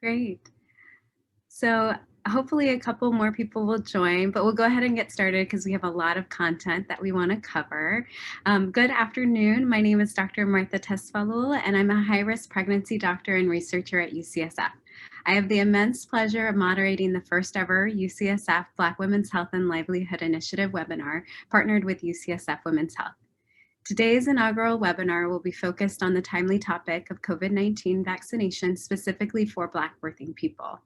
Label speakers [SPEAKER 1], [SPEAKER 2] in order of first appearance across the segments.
[SPEAKER 1] Great. So hopefully a couple more people will join, but we'll go ahead and get started because we have a lot of content that we want to cover. Good afternoon. My name is Dr. Martha Tesfalul, and I'm a high-risk pregnancy doctor and researcher at UCSF. I have the immense pleasure of moderating the first ever UCSF Black Women's Health and Livelihood Initiative webinar partnered with UCSF Women's Health. Today's inaugural webinar will be focused on the timely topic of COVID-19 vaccination specifically for Black birthing people.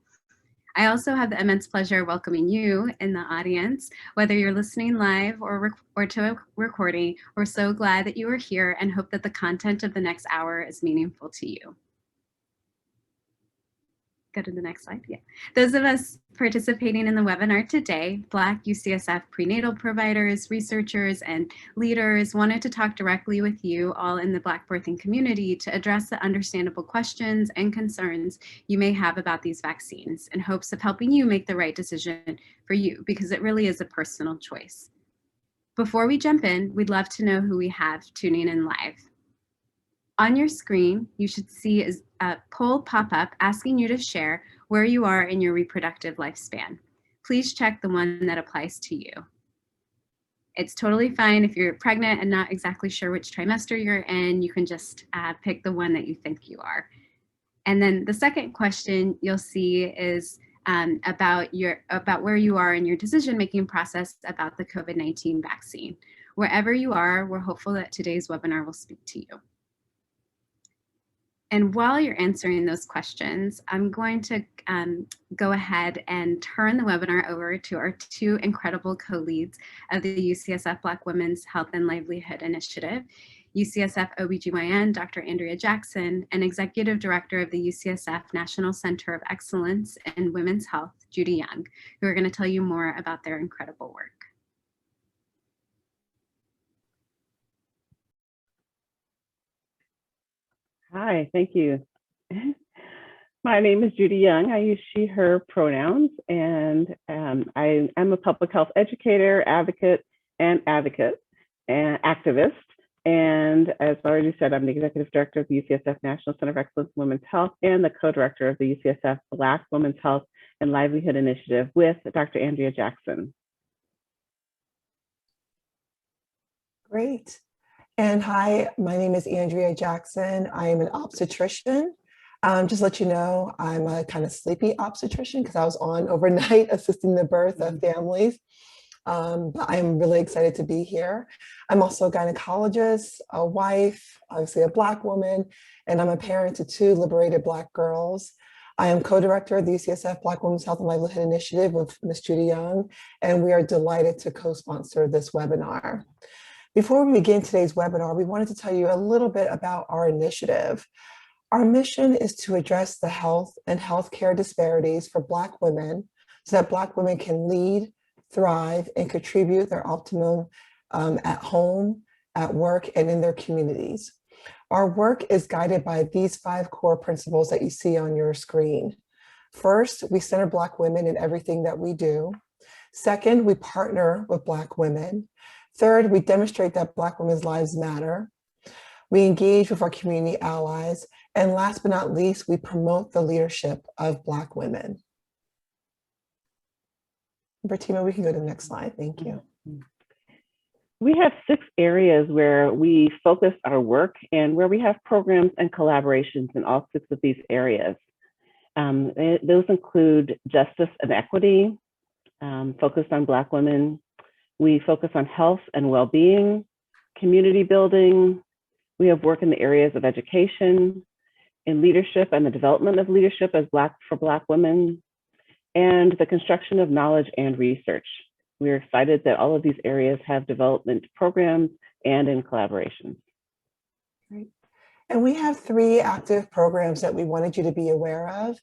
[SPEAKER 1] I also have the immense pleasure of welcoming you in the audience, whether you're listening live or to a recording. We're so glad that you are here and hope that the content of the next hour is meaningful to you. Go to the next slide. Yeah. Those of us participating in the webinar today, Black UCSF prenatal providers, researchers, and leaders wanted to talk directly with you all in the Black birthing community to address the understandable questions and concerns you may have about these vaccines in hopes of helping you make the right decision for you, because it really is a personal choice. Before we jump in, we'd love to know who we have tuning in live. On your screen, you should see a poll pop up asking you to share where you are in your reproductive lifespan. Please check the one that applies to you. It's totally fine if you're pregnant and not exactly sure which trimester you're in. You can just pick the one that you think you are. And then the second question you'll see is about where you are in your decision-making process about the COVID-19 vaccine. Wherever you are, we're hopeful that today's webinar will speak to you. And while you're answering those questions, I'm going to go ahead and turn the webinar over to our two incredible co-leads of the UCSF Black Women's Health and Livelihood Initiative, UCSF OBGYN, Dr. Andrea Jackson, and Executive Director of the UCSF National Center of Excellence in Women's Health, Judy Young, who are going to tell you more about their incredible work.
[SPEAKER 2] Hi, thank you. My name is Judy Young. I use she, her pronouns, and I'm a public health educator, advocate, and activist. And as already said, I'm the Executive Director of the UCSF National Center of Excellence in Women's Health and the co-director of the UCSF Black Women's Health and Livelihood Initiative with Dr. Andrea Jackson.
[SPEAKER 3] Great. And hi, my name is Andrea Jackson. I am an obstetrician. Just to let you know, I'm a kind of sleepy obstetrician because I was on overnight assisting the birth of families. But I'm really excited to be here. I'm also a gynecologist, a wife, obviously a Black woman, and I'm a parent to two liberated Black girls. I am co-director of the UCSF Black Women's Health and Livelihood Initiative with Ms. Judy Young, and we are delighted to co-sponsor this webinar. Before we begin today's webinar, we wanted to tell you a little bit about our initiative. Our mission is to address the health and healthcare disparities for Black women so that Black women can lead, thrive, and contribute their optimum at home, at work, and in their communities. Our work is guided by these 5 core principles that you see on your screen. First, we center Black women in everything that we do. Second, we partner with Black women. Third, we demonstrate that Black women's lives matter. We engage with our community allies. And last but not least, we promote the leadership of Black women. Bertima, we can go to the next slide. Thank you.
[SPEAKER 2] We have 6 areas where we focus our work and where we have programs and collaborations in all 6 of these areas. Those include justice and equity, focused on Black women. We focus on health and well-being, community building. We have work in the areas of education, in leadership and the development of leadership for Black women, and the construction of knowledge and research. We're excited that all of these areas have development programs and in collaboration.
[SPEAKER 3] Great. And we have 3 active programs that we wanted you to be aware of.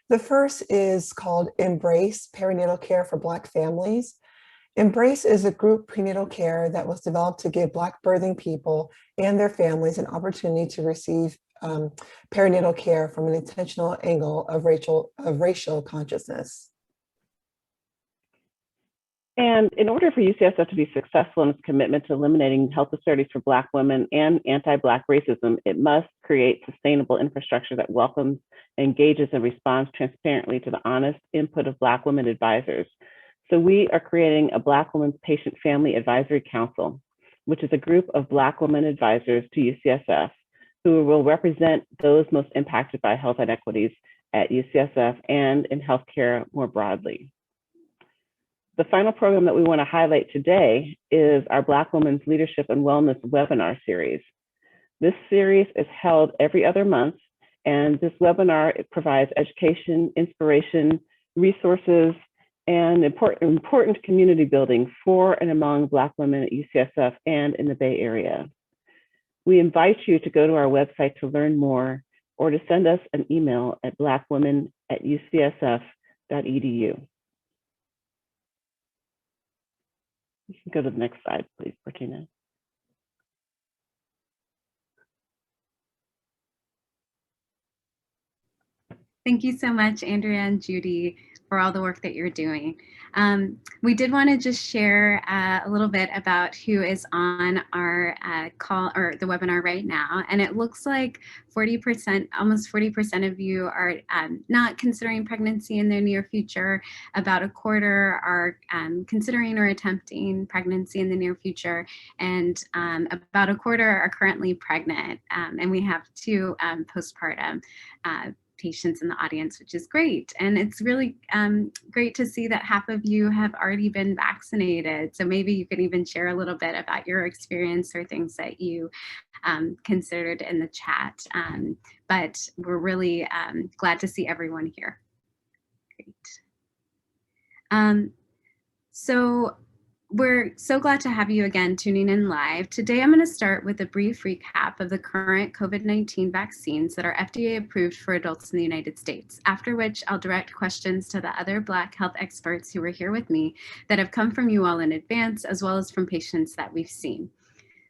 [SPEAKER 3] The first is called Embrace Perinatal Care for Black Families. Embrace is a group prenatal care that was developed to give Black birthing people and their families an opportunity to receive perinatal care from an intentional angle of racial consciousness.
[SPEAKER 2] And in order for UCSF to be successful in its commitment to eliminating health disparities for Black women and anti-Black racism, it must create sustainable infrastructure that welcomes, engages, and responds transparently to the honest input of Black women advisors. So we are creating a Black Women's Patient Family Advisory Council, which is a group of Black women advisors to UCSF who will represent those most impacted by health inequities at UCSF and in healthcare more broadly. The final program that we want to highlight today is our Black Women's Leadership and Wellness webinar series. This series is held every other month, and this webinar provides education, inspiration, resources, and important community building for and among Black women at UCSF and in the Bay Area. We invite you to go to our website to learn more or to send us an email at blackwomen@ucsf.edu. You can go to the next slide, please, Bertina.
[SPEAKER 1] Thank you so much, Andrea and Judy, for all the work that you're doing. We did want to just share a little bit about who is on our call or the webinar right now. And it looks like 40%, almost 40% of you are not considering pregnancy in the near future. About a quarter are considering or attempting pregnancy in the near future. And about a quarter are currently pregnant. And we have 2 postpartum patients in the audience, which is great. And it's really great to see that half of you have already been vaccinated. So maybe you could even share a little bit about your experience or things that you considered in the chat. But we're really glad to see everyone here. Great. So we're so glad to have you again tuning in live. Today, I'm going to start with a brief recap of the current COVID-19 vaccines that are FDA approved for adults in the United States, after which I'll direct questions to the other Black health experts who were here with me that have come from you all in advance, as well as from patients that we've seen.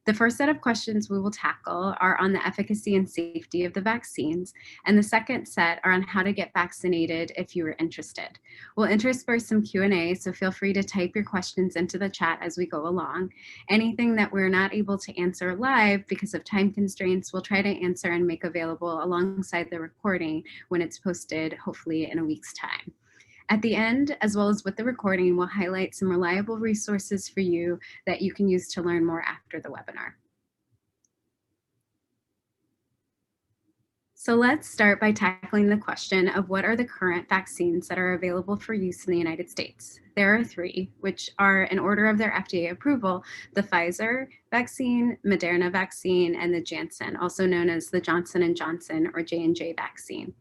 [SPEAKER 1] The first set of questions we will tackle are on the efficacy and safety of the vaccines, and the second set are on how to get vaccinated if you are interested. We'll intersperse some Q&A, so feel free to type your questions into the chat as we go along. Anything that we're not able to answer live because of time constraints, we'll try to answer and make available alongside the recording when it's posted, hopefully in a week's time. At the end, as well as with the recording, we'll highlight some reliable resources for you that you can use to learn more after the webinar. So let's start by tackling the question of what are the current vaccines that are available for use in the United States. There are 3, which are in order of their FDA approval: the Pfizer vaccine, Moderna vaccine, and the Janssen, also known as the Johnson & Johnson or J&J vaccine.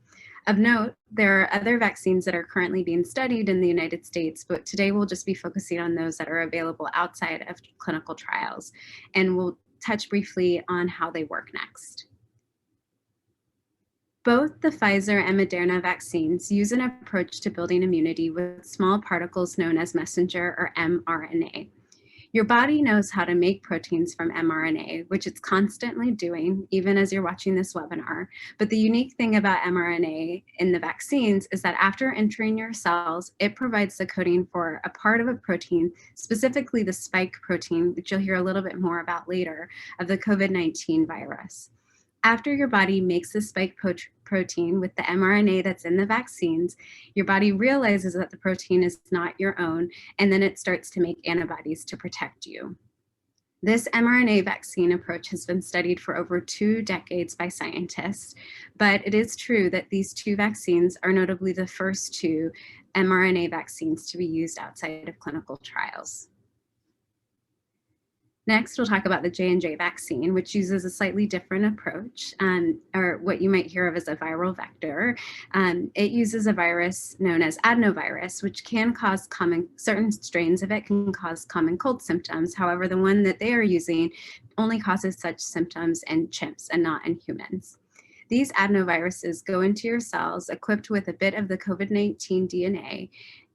[SPEAKER 1] Of note, there are other vaccines that are currently being studied in the United States, but today we'll just be focusing on those that are available outside of clinical trials, and we'll touch briefly on how they work next. Both the Pfizer and Moderna vaccines use an approach to building immunity with small particles known as messenger or mRNA. Your body knows how to make proteins from mRNA, which it's constantly doing, even as you're watching this webinar. But the unique thing about mRNA in the vaccines is that after entering your cells, it provides the coding for a part of a protein, specifically the spike protein, which you'll hear a little bit more about later, of the COVID-19 virus. After your body makes the spike protein with the mRNA that's in the vaccines, your body realizes that the protein is not your own, and then it starts to make antibodies to protect you. This mRNA vaccine approach has been studied for over 2 decades by scientists, but it is true that these 2 vaccines are notably the first 2 mRNA vaccines to be used outside of clinical trials. Next, we'll talk about the J&J vaccine, which uses a slightly different approach, or what you might hear of as a viral vector. It uses a virus known as adenovirus, which can cause certain strains of it can cause common cold symptoms. However, the one that they are using only causes such symptoms in chimps and not in humans. These adenoviruses go into your cells equipped with a bit of the COVID-19 DNA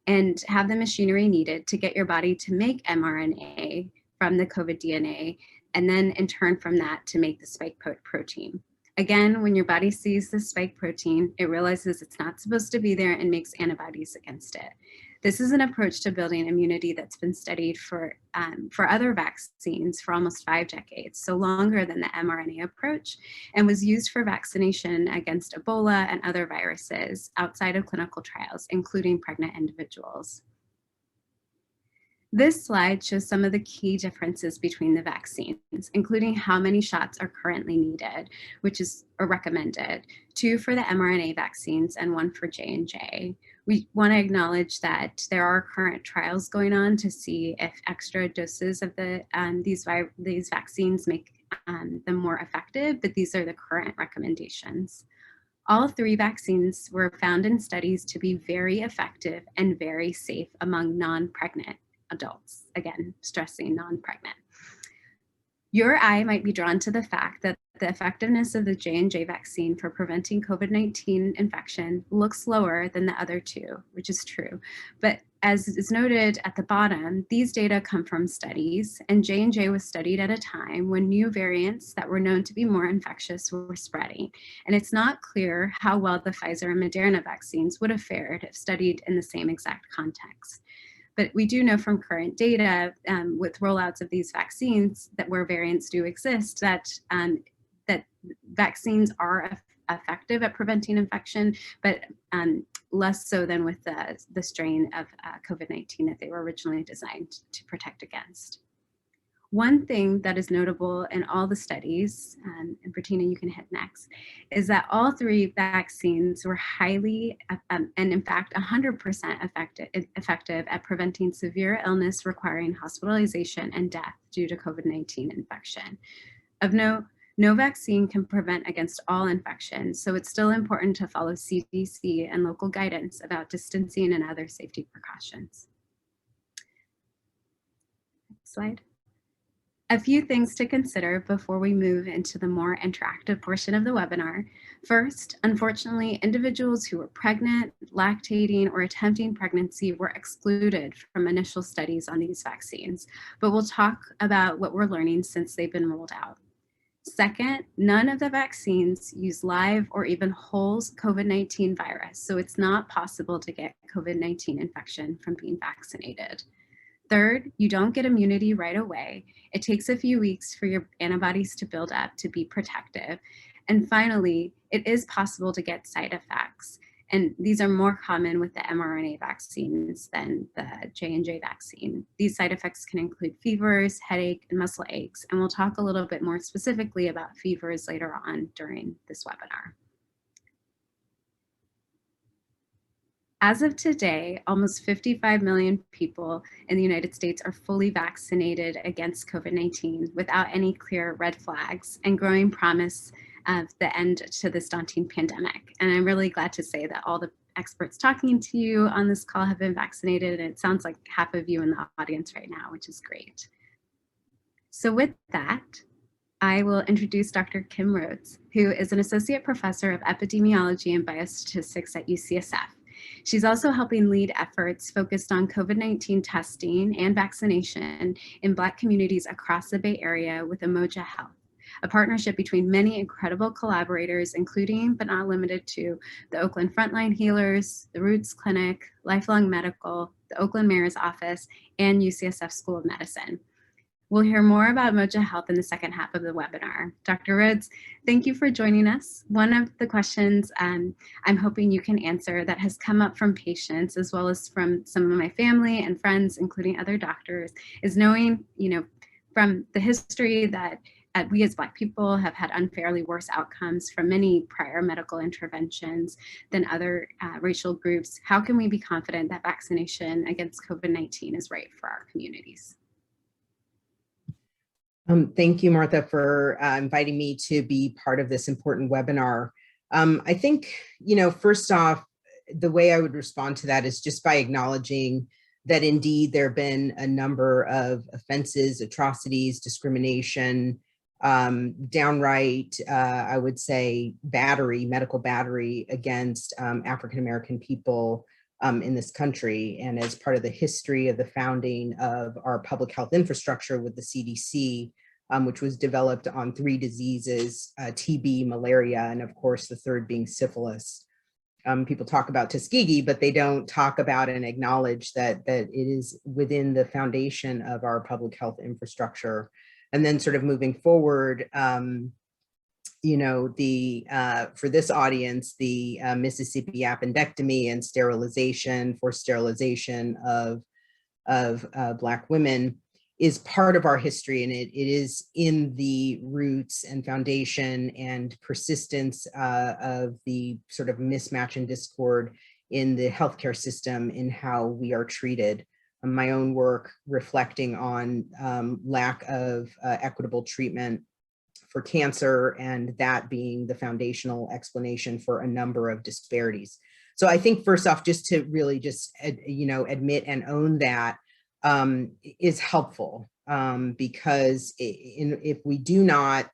[SPEAKER 1] and have the machinery needed to get your body to make mRNA from the COVID DNA, and then in turn from that to make the spike protein. Again, when your body sees the spike protein, it realizes it's not supposed to be there and makes antibodies against it. This is an approach to building immunity that's been studied for other vaccines for almost 5 decades, so longer than the mRNA approach, and was used for vaccination against Ebola and other viruses outside of clinical trials, including pregnant individuals. This slide shows some of the key differences between the vaccines, including how many shots are currently needed, which is recommended, 2 for the mRNA vaccines and 1 for J&J. We want to acknowledge that there are current trials going on to see if extra doses of these vaccines make them more effective, but these are the current recommendations. All 3 vaccines were found in studies to be very effective and very safe among non-pregnant adults, again, stressing non-pregnant. Your eye might be drawn to the fact that the effectiveness of the J&J vaccine for preventing COVID-19 infection looks lower than the other 2, which is true. But as is noted at the bottom, these data come from studies, and J&J was studied at a time when new variants that were known to be more infectious were spreading. And it's not clear how well the Pfizer and Moderna vaccines would have fared if studied in the same exact context. But we do know from current data with rollouts of these vaccines that where variants do exist, that vaccines are effective at preventing infection, but less so than with the strain of COVID-19 that they were originally designed to protect against. One thing that is notable in all the studies, and Bettina, you can hit next, is that all 3 vaccines were highly, and in fact, 100% effective at preventing severe illness requiring hospitalization and death due to COVID-19 infection. Of note, no vaccine can prevent against all infections, so it's still important to follow CDC and local guidance about distancing and other safety precautions. Next slide. A few things to consider before we move into the more interactive portion of the webinar. First, unfortunately, individuals who were pregnant, lactating, or attempting pregnancy were excluded from initial studies on these vaccines, but we'll talk about what we're learning since they've been rolled out. Second, none of the vaccines use live or even whole COVID-19 virus, so it's not possible to get COVID-19 infection from being vaccinated. Third, you don't get immunity right away. It takes a few weeks for your antibodies to build up to be protective. And finally, it is possible to get side effects. And these are more common with the mRNA vaccines than the J&J vaccine. These side effects can include fevers, headache, and muscle aches. And we'll talk a little bit more specifically about fevers later on during this webinar. As of today, almost 55 million people in the United States are fully vaccinated against COVID-19 without any clear red flags and growing promise of the end to this daunting pandemic. And I'm really glad to say that all the experts talking to you on this call have been vaccinated, and it sounds like half of you in the audience right now, which is great. So with that, I will introduce Dr. Kim Rhoads, who is an associate professor of epidemiology and biostatistics at UCSF. She's also helping lead efforts focused on COVID-19 testing and vaccination in Black communities across the Bay Area with Umoja Health, a partnership between many incredible collaborators, including but not limited to the Oakland Frontline Healers, the Roots Clinic, Lifelong Medical, the Oakland Mayor's Office, and UCSF School of Medicine. We'll hear more about Umoja Health in the second half of the webinar. Dr. Rhoads, thank you for joining us. One of the questions I'm hoping you can answer that has come up from patients as well as from some of my family and friends, including other doctors, is knowing, from the history that we as Black people have had unfairly worse outcomes from many prior medical interventions than other racial groups. How can we be confident that vaccination against COVID-19 is right for our communities?
[SPEAKER 4] Thank you, Martha, for inviting me to be part of this important webinar. I think, first off, the way I would respond to that is just by acknowledging that indeed there have been a number of offenses, atrocities, discrimination, downright, I would say, medical battery against African-American people in this country. And as part of the history of the founding of our public health infrastructure with the CDC, which was developed on 3 diseases, TB, malaria, and of course, the third being syphilis. people talk about Tuskegee, but they don't talk about and acknowledge that it is within the foundation of our public health infrastructure. And then sort of moving forward, you know, for this audience, the Mississippi appendectomy and sterilization, forced sterilization of Black women is part of our history, and it is in the roots and foundation and persistence of the sort of mismatch and discord in the healthcare system in how we are treated. My own work reflecting on lack of equitable treatment for cancer, and that being the foundational explanation for a number of disparities. So I think first off, just to really just, you know, admit and own that is helpful, because if we do not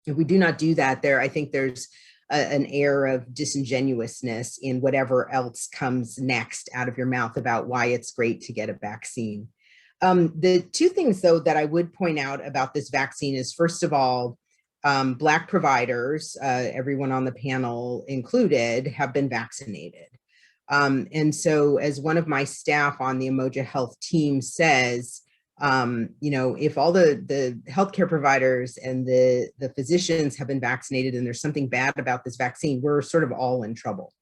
[SPEAKER 4] do that, I think there's an air of disingenuousness in whatever else comes next out of your mouth about why it's great to get a vaccine. The two things, though, that I would point out about this vaccine is, first of all, Black providers, everyone on the panel included, have been vaccinated. And so as one of my staff on the Umoja Health team says, you know, if all the healthcare providers and the physicians have been vaccinated and there's something bad about this vaccine, we're sort of all in trouble,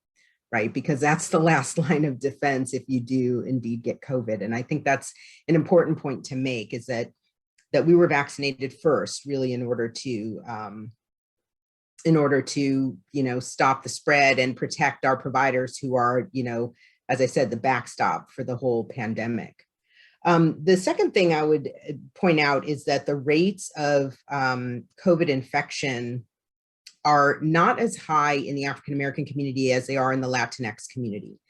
[SPEAKER 4] right? Because that's the last line of defense if you do indeed get COVID. And I think that's an important point to make, is that we were vaccinated first, really, in order to, you know, stop the spread and protect our providers who are, you know, as I said, the backstop for the whole pandemic. The second thing I would point out is that the rates of COVID infection are not as high in the African-American community as they are in the Latinx community.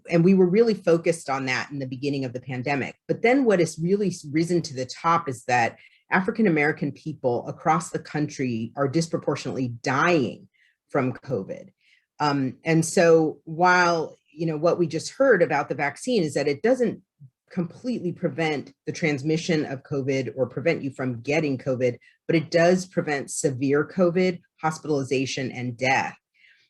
[SPEAKER 4] And we were really focused on that in the beginning of the pandemic. But then what has really risen to the top is that African-American people across the country are disproportionately dying from COVID. And so while, you know, what we just heard about the vaccine is that it doesn't completely prevent the transmission of COVID or prevent you from getting COVID, but it does prevent severe COVID, hospitalization, and death.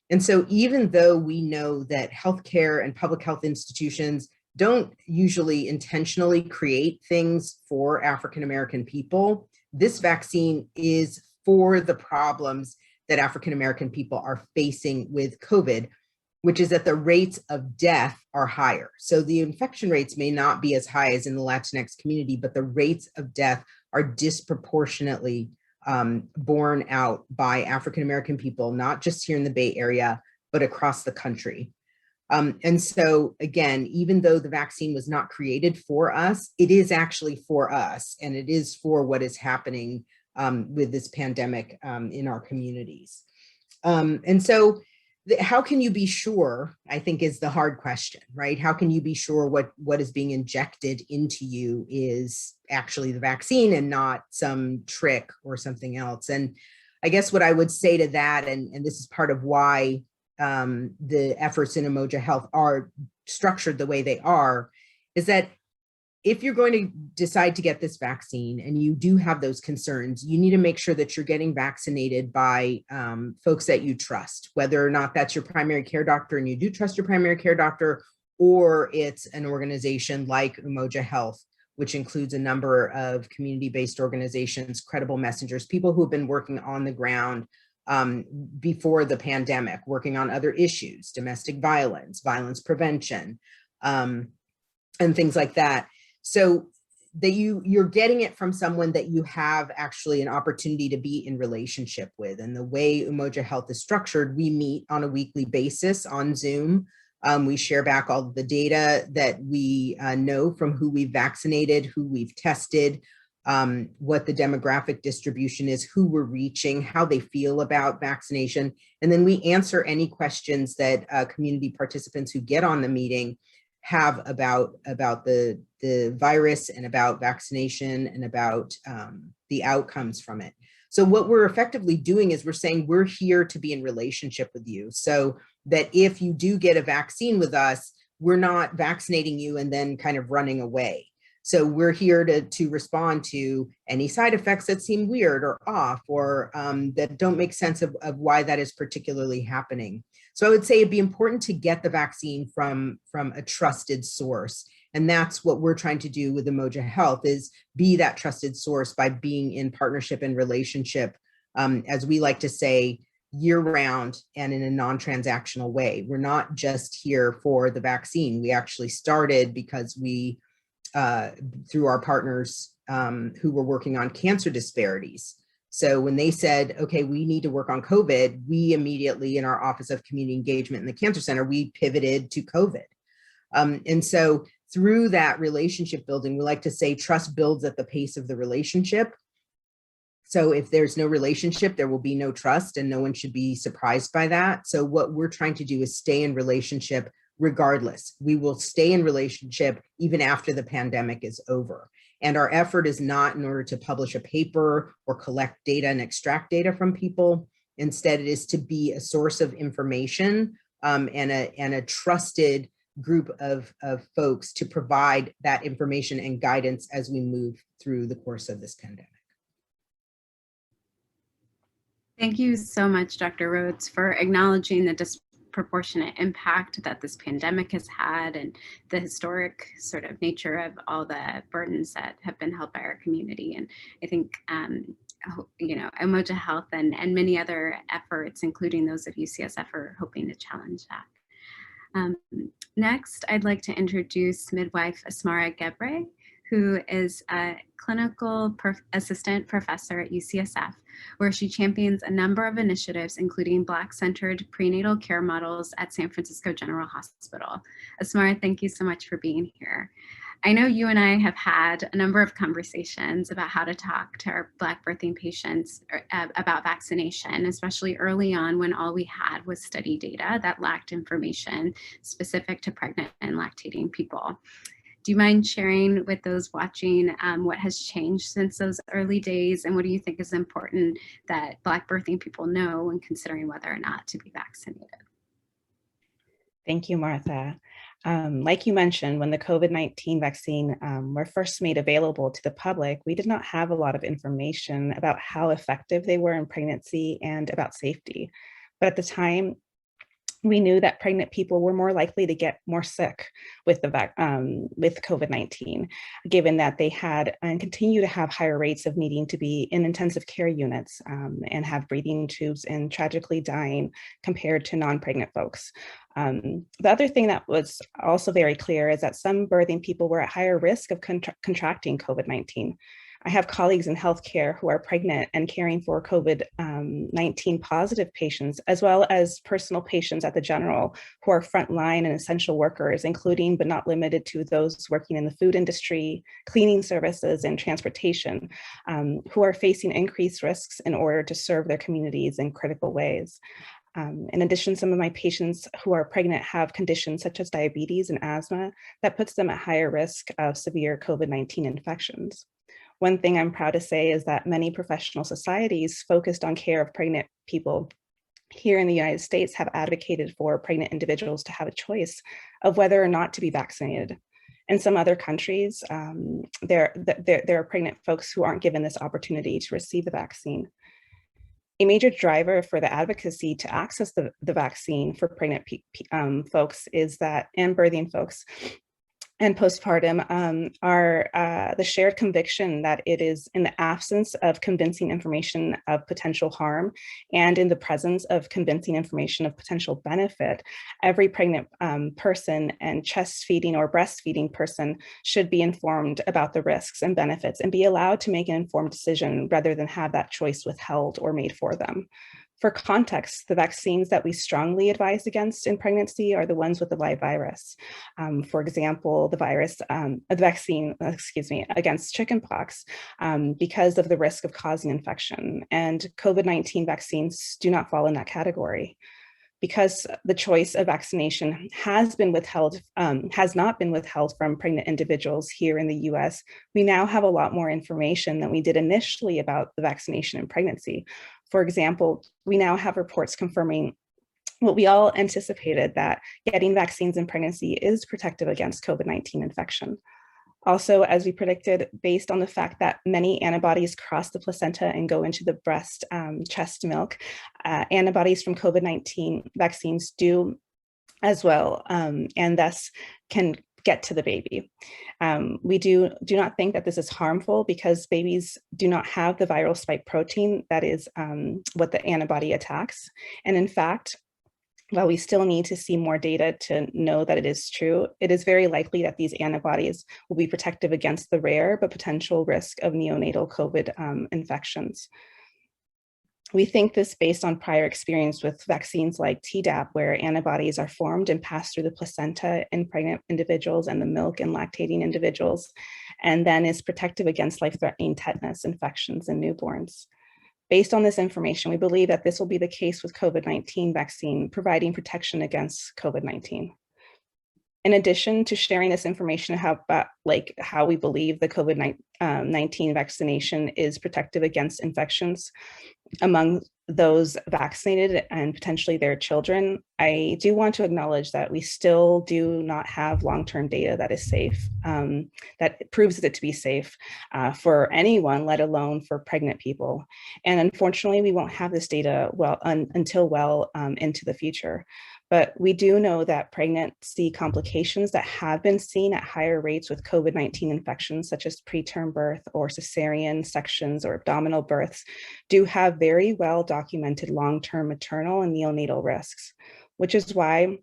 [SPEAKER 4] And so even though we know that healthcare and public health institutions don't usually intentionally create things for African-American people, this vaccine is for the problems that African-American people are facing with COVID, which is that the rates of death are higher. So the infection rates may not be as high as in the Latinx community, but the rates of death are disproportionately borne out by African-American people, not just here in the Bay Area, but across the country. And so again, even though the vaccine was not created for us, it is actually for us, and it is for what is happening with this pandemic in our communities. And so how can you be sure, I think, is the hard question, right? How can you be sure what is being injected into you is actually the vaccine and not some trick or something else? And I guess what I would say to that, and this is part of why the efforts in Umoja Health are structured the way they are, is that if you're going to decide to get this vaccine and you do have those concerns, you need to make sure that you're getting vaccinated by folks that you trust, whether or not that's your primary care doctor and you do trust your primary care doctor, or it's an organization like Umoja Health, which includes a number of community-based organizations, credible messengers, people who have been working on the ground before the pandemic, working on other issues, domestic violence, violence prevention, and things like that. So that you're getting it from someone that you have actually an opportunity to be in relationship with. And the way Umoja Health is structured, we meet on a weekly basis on Zoom. We share back all of the data that we know from who we've vaccinated, who we've tested, what the demographic distribution is, who we're reaching, how they feel about vaccination. And then we answer any questions that community participants who get on the meeting have about the virus and about vaccination and about the outcomes from it. So what we're effectively doing is we're saying we're here to be in relationship with you, so that if you do get a vaccine with us, we're not vaccinating you and then kind of running away. So we're here to respond to any side effects that seem weird or off, or that don't make sense of why that is particularly happening. So I would say it'd be important to get the vaccine from a trusted source. And that's what we're trying to do with Umoja Health, is be that trusted source by being in partnership and relationship, as we like to say, year round and in a non-transactional way. We're not just here for the vaccine. We actually started because we, through our partners who were working on cancer disparities. So when they said, okay, we need to work on COVID, we immediately in our Office of Community Engagement in the Cancer Center, we pivoted to COVID. And so through that relationship building, we like to say trust builds at the pace of the relationship. So if there's no relationship, there will be no trust, and no one should be surprised by that. So what we're trying to do is stay in relationship regardless. We will stay in relationship even after the pandemic is over. And our effort is not in order to publish a paper or collect data and extract data from people. Instead, it is to be a source of information and a trusted group of folks to provide that information and guidance as we move through the course of this pandemic.
[SPEAKER 1] Thank you so much, Dr. Rhoads, for acknowledging the disproportionate impact that this pandemic has had and the historic sort of nature of all the burdens that have been held by our community. And I think, you know, Umoja Health and many other efforts, including those of UCSF, are hoping to challenge that. Next, I'd like to introduce Midwife Asmara Gebre, who is a clinical assistant professor at UCSF, where she champions a number of initiatives, including Black-centered prenatal care models at San Francisco General Hospital. Asmara, thank you so much for being here. I know you and I have had a number of conversations about how to talk to our Black birthing patients about vaccination, especially early on when all we had was study data that lacked information specific to pregnant and lactating people. Do you mind sharing with those watching what has changed since those early days, and what do you think is important that Black birthing people know when considering whether or not to be vaccinated?
[SPEAKER 5] Thank you, Martha. Like you mentioned, when the COVID-19 vaccine were first made available to the public, we did not have a lot of information about how effective they were in pregnancy and about safety. But at the time, we knew that pregnant people were more likely to get more sick with COVID-19, given that they had and continue to have higher rates of needing to be in intensive care units and have breathing tubes and tragically dying compared to non-pregnant folks. The other thing that was also very clear is that some birthing people were at higher risk of contracting COVID-19. I have colleagues in healthcare who are pregnant and caring for COVID-19 positive patients, as well as personal patients at the General who are frontline and essential workers, including but not limited to those working in the food industry, cleaning services, and transportation, who are facing increased risks in order to serve their communities in critical ways. In addition, some of my patients who are pregnant have conditions such as diabetes and asthma that puts them at higher risk of severe COVID-19 infections. One thing I'm proud to say is that many professional societies focused on care of pregnant people here in the United States have advocated for pregnant individuals to have a choice of whether or not to be vaccinated. In some other countries, there are pregnant folks who aren't given this opportunity to receive the vaccine. A major driver for the advocacy to access the vaccine for pregnant folks is that, and birthing folks, and postpartum are the shared conviction that it is in the absence of convincing information of potential harm and in the presence of convincing information of potential benefit, every pregnant person and chest feeding or breastfeeding person should be informed about the risks and benefits and be allowed to make an informed decision rather than have that choice withheld or made for them. For context, the vaccines that we strongly advise against in pregnancy are the ones with the live virus. For example, the vaccine against chickenpox because of the risk of causing infection. And COVID-19 vaccines do not fall in that category. Because the choice of vaccination has not been withheld from pregnant individuals here in the US, we now have a lot more information than we did initially about the vaccination in pregnancy. For example, we now have reports confirming what we all anticipated, that getting vaccines in pregnancy is protective against COVID-19 infection. Also, as we predicted, based on the fact that many antibodies cross the placenta and go into the breast chest milk, antibodies from COVID-19 vaccines do as well, and thus can get to the baby. We do not think that this is harmful because babies do not have the viral spike protein that is what the antibody attacks. And in fact, while we still need to see more data to know that it is true, it is very likely that these antibodies will be protective against the rare but potential risk of neonatal COVID infections. We think this based on prior experience with vaccines like Tdap, where antibodies are formed and pass through the placenta in pregnant individuals and the milk in lactating individuals, and then is protective against life-threatening tetanus infections in newborns. Based on this information, we believe that this will be the case with COVID-19 vaccine, providing protection against COVID-19. In addition to sharing this information about how we believe the COVID-19 vaccination is protective against infections among those vaccinated and potentially their children, I do want to acknowledge that we still do not have long-term data that is safe, that proves it to be safe for anyone, let alone for pregnant people. And unfortunately, we won't have this data until well into the future. But we do know that pregnancy complications that have been seen at higher rates with COVID-19 infections, such as preterm birth or cesarean sections or abdominal births, do have very well documented long-term maternal and neonatal risks, which is why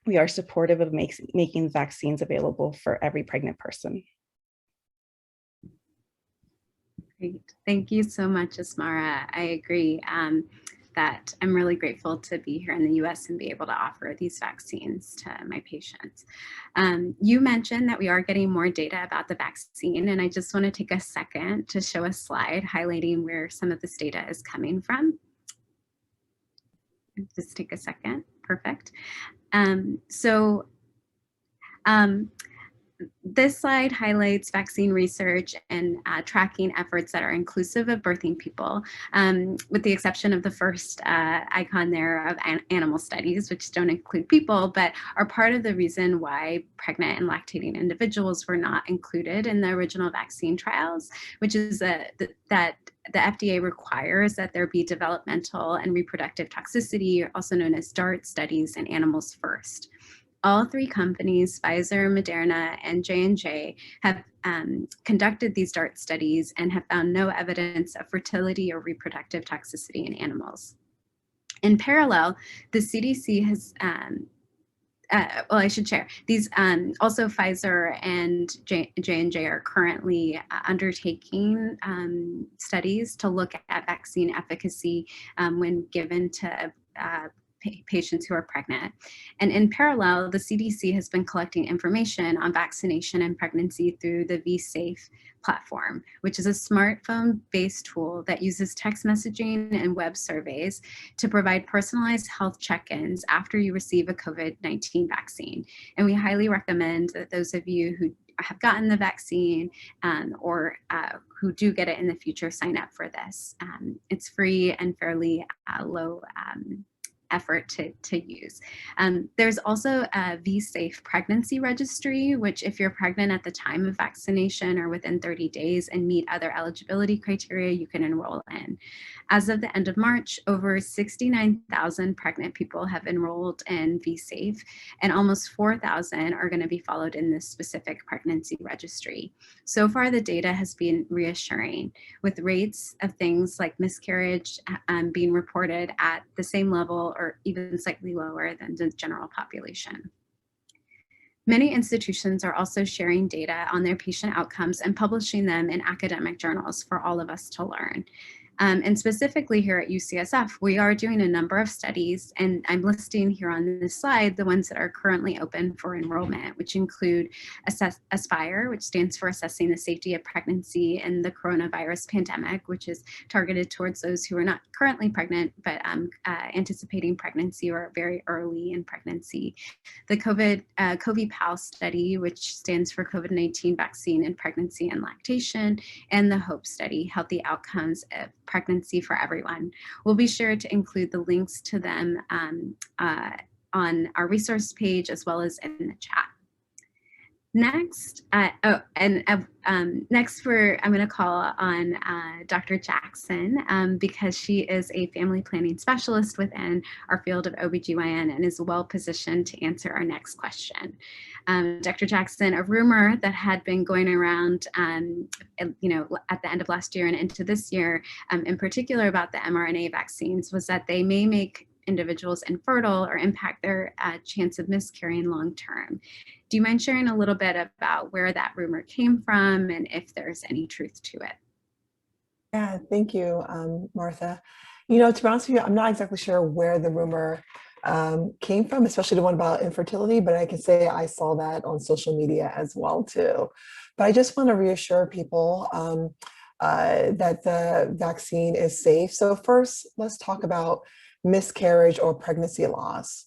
[SPEAKER 5] we are supportive of making vaccines available for every pregnant person.
[SPEAKER 1] Great. Thank you so much, Asmara. I agree that I'm really grateful to be here in the US and be able to offer these vaccines to my patients. You mentioned that we are getting more data about the vaccine, and I just want to take a second to show a slide highlighting where some of this data is coming from. Just take a second. Perfect. This slide highlights vaccine research and tracking efforts that are inclusive of birthing people, with the exception of the first icon there of animal studies, which don't include people, but are part of the reason why pregnant and lactating individuals were not included in the original vaccine trials, which is that the FDA requires that there be developmental and reproductive toxicity, also known as DART studies, in animals first. All three companies, Pfizer, Moderna, and J&J, have conducted these DART studies and have found no evidence of fertility or reproductive toxicity in animals. In parallel, the CDC has, well, I should share, these also Pfizer and J&J are currently undertaking studies to look at vaccine efficacy when given to patients who are pregnant. And in parallel, the CDC has been collecting information on vaccination and pregnancy through the vSafe platform, which is a smartphone-based tool that uses text messaging and web surveys to provide personalized health check-ins after you receive a COVID-19 vaccine. And we highly recommend that those of you who have gotten the vaccine or who do get it in the future sign up for this. It's free and fairly low effort to use. There's also a vSafe pregnancy registry, which if you're pregnant at the time of vaccination or within 30 days and meet other eligibility criteria, you can enroll in. As of the end of March, over 69,000 pregnant people have enrolled in vSafe, and almost 4,000 are going to be followed in this specific pregnancy registry. So far, the data has been reassuring, with rates of things like miscarriage being reported at the same level or even slightly lower than the general population. Many institutions are also sharing data on their patient outcomes and publishing them in academic journals for all of us to learn. And specifically here at UCSF, we are doing a number of studies, and I'm listing here on this slide the ones that are currently open for enrollment, which include ASPIRE, which stands for Assessing the Safety of Pregnancy in the Coronavirus Pandemic, which is targeted towards those who are not currently pregnant, but anticipating pregnancy or very early in pregnancy. The COVID-PAL study, which stands for COVID-19 Vaccine in Pregnancy and Lactation, and the HOPE study, Healthy Outcomes of Pregnancy for Everyone. We'll be sure to include the links to them on our resource page as well as in the chat. Next, next I'm going to call on Dr. Jackson because she is a family planning specialist within our field of OBGYN and is well positioned to answer our next question. Dr. Jackson, a rumor that had been going around, at the end of last year and into this year, in particular about the mRNA vaccines, was that they may make individuals infertile or impact their chance of miscarrying long term. Do you mind sharing a little bit about where that rumor came from and if there's any truth to it?
[SPEAKER 3] Yeah, thank you, Martha. To be honest with you, I'm not exactly sure where the rumor came from, especially the one about infertility, but I can say I saw that on social media as well too. But I just want to reassure people that the vaccine is safe. So first, let's talk about miscarriage or pregnancy loss.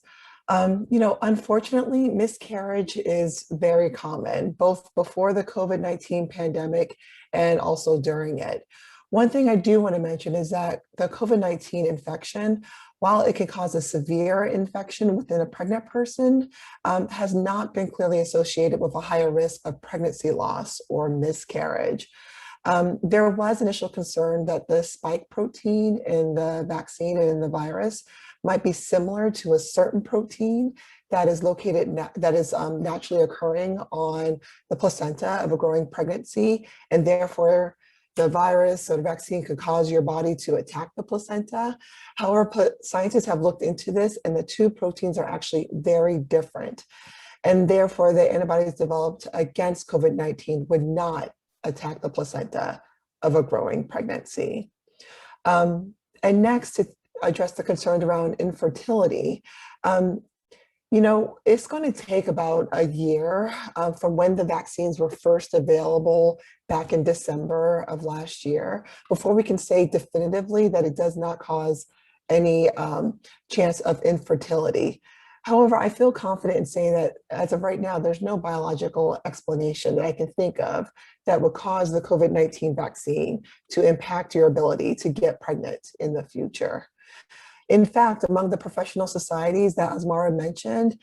[SPEAKER 3] Unfortunately, miscarriage is very common, both before the COVID-19 pandemic and also during it. One thing I do want to mention is that the COVID-19 infection, while it can cause a severe infection within a pregnant person, has not been clearly associated with a higher risk of pregnancy loss or miscarriage. There was initial concern that the spike protein in the vaccine and in the virus might be similar to a certain protein that is naturally occurring on the placenta of a growing pregnancy, and therefore the virus or the vaccine could cause your body to attack the placenta. However, scientists have looked into this, and the two proteins are actually very different, and therefore the antibodies developed against COVID-19 would not attack the placenta of a growing pregnancy. And next, to address the concern around infertility, it's going to take about a year from when the vaccines were first available back in December of last year before we can say definitively that it does not cause any chance of infertility. However, I feel confident in saying that as of right now, there's no biological explanation that I can think of that would cause the COVID-19 vaccine to impact your ability to get pregnant in the future. In fact, among the professional societies that Asmara mentioned,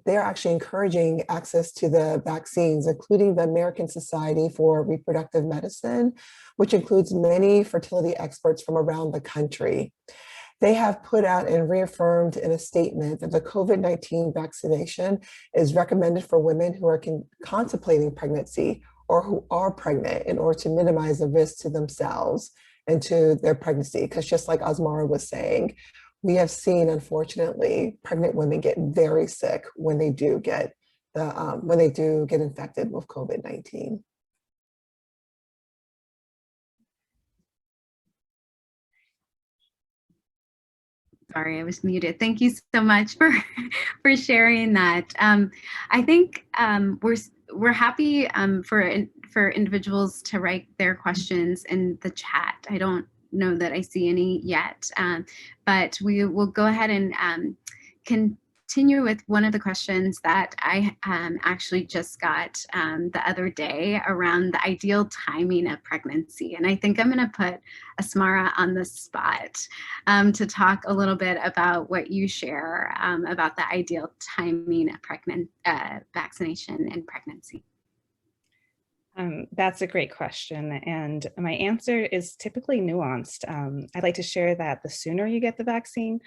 [SPEAKER 3] they're actually encouraging access to the vaccines, including the American Society for Reproductive Medicine, which includes many fertility experts from around the country. They have put out and reaffirmed in a statement that the COVID-19 vaccination is recommended for women who are contemplating pregnancy or who are pregnant in order to minimize the risk to themselves and to their pregnancy. Because just like Asmara was saying, we have seen, unfortunately, pregnant women get very sick when they do get infected with COVID-19.
[SPEAKER 1] Sorry, I was muted. Thank you so much for sharing that. I think we're happy for individuals to write their questions in the chat. I don't know that I see any yet, but we will go ahead and continue with one of the questions that I actually just got the other day around the ideal timing of pregnancy. And I think I'm going to put Asmara on the spot to talk a little bit about what you share about the ideal timing of vaccination and pregnancy.
[SPEAKER 5] That's a great question. And my answer is typically nuanced. I'd like to share that the sooner you get the vaccine,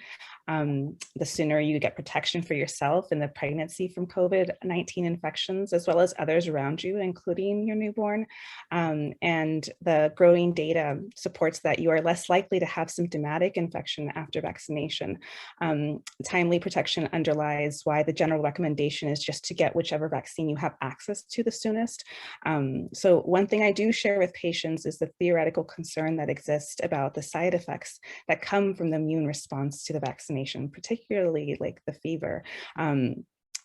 [SPEAKER 5] the sooner you get protection for yourself in the pregnancy from COVID-19 infections, as well as others around you, including your newborn. And the growing data supports that you are less likely to have symptomatic infection after vaccination. Timely protection underlies why the general recommendation is just to get whichever vaccine you have access to the soonest. So one thing I do share with patients is the theoretical concern that exists about the side effects that come from the immune response to the vaccination, particularly like the fever.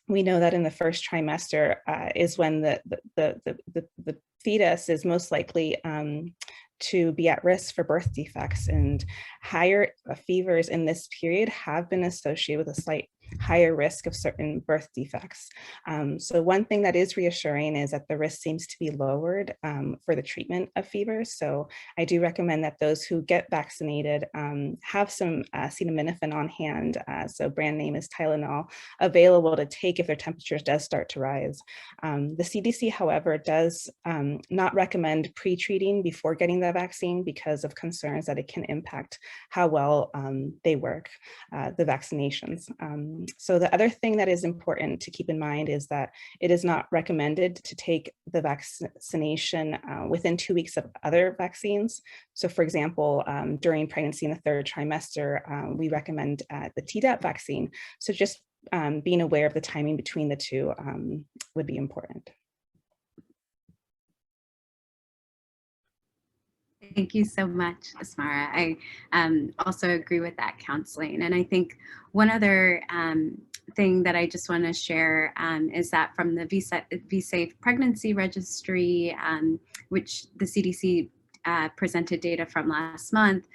[SPEAKER 5] We know that in the first trimester is when the fetus is most likely to be at risk for birth defects, and higher fevers in this period have been associated with a slight higher risk of certain birth defects. So one thing that is reassuring is that the risk seems to be lowered for the treatment of fevers. So I do recommend that those who get vaccinated have some acetaminophen on hand. So brand name is Tylenol, available to take if their temperature does start to rise. The CDC, however, does not recommend pre-treating before getting the vaccine because of concerns that it can impact how well they work, the vaccinations. So the other thing that is important to keep in mind is that it is not recommended to take the vaccination within 2 weeks of other vaccines. So for example, during pregnancy in the 3rd trimester, we recommend the Tdap vaccine. So just being aware of the timing between the two would be important.
[SPEAKER 1] Thank you so much, Asmara. I also agree with that counseling. And I think one other thing that I just want to share is that from the VSafe Pregnancy Registry, which the CDC presented data from last month,